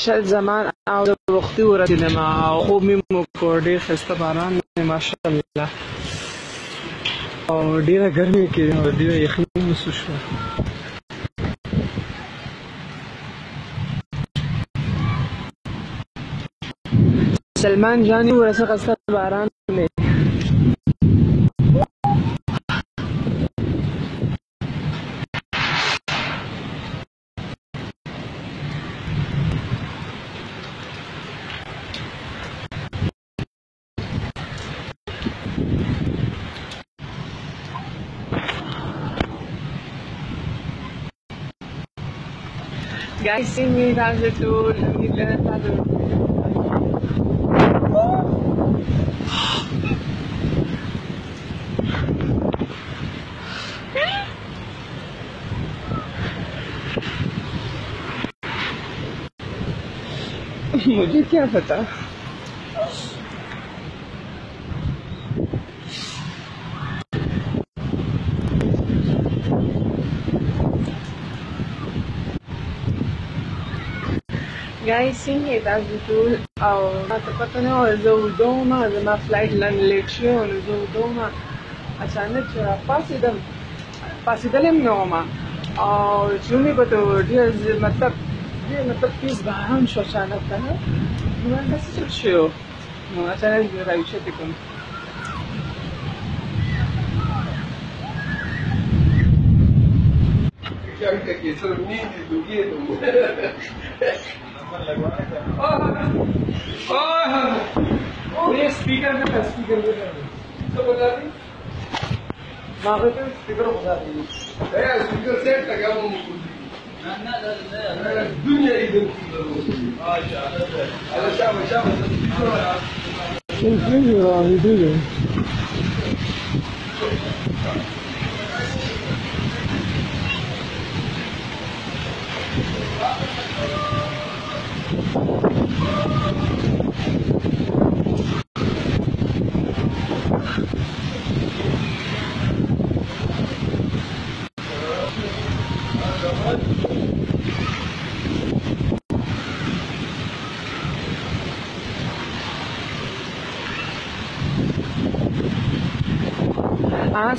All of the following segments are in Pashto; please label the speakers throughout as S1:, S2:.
S1: شاید زمان او د وختي ورسېدم او خوب مې وکړ. ډېر ښایسته باران دی ماشاءالله او ډېره ګرمي کې او ډېره یخني محسوس شوه. سلمان جان وویل څه ښایسته باران دی. Guys, څنګه تاسو ټول امید لرم تاسو मुझे क्या पता. Guys, څنګه تاسو ټول او ماته پته نه وه زه ویده وم زما فلایټ لیټ شوی و نو زه ویده وم اچانک چې راپاڅېدم پاڅېدلی هم نه وم او چې ومې کتل ډېر مطلب تیز باران شو اچانک که نه نو من داسې څه شوی و نو اچانک راویښتې کړم. ये स्पीकर में तो बता दी मांगे तो स्पीकर बता दी स्पीकर सेट लगा वो दुनिया इधर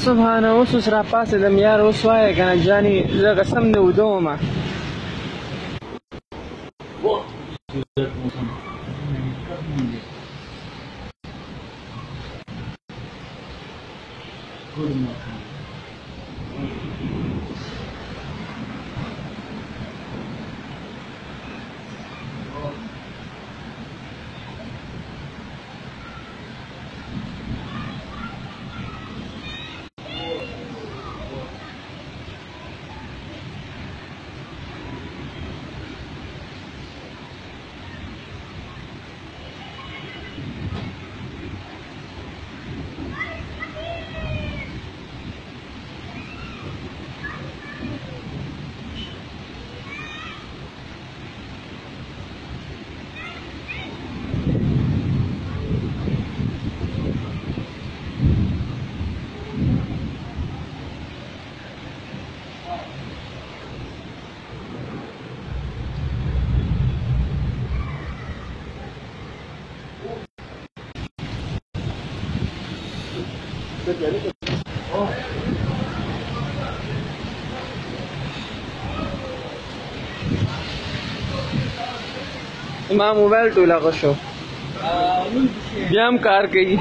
S1: سبحانه اوس راپاڅېدم یار اوس وایه که نه جانې زه قسم نه ویده ومه ما موبایل ټوله غشو بیا هم کار کوي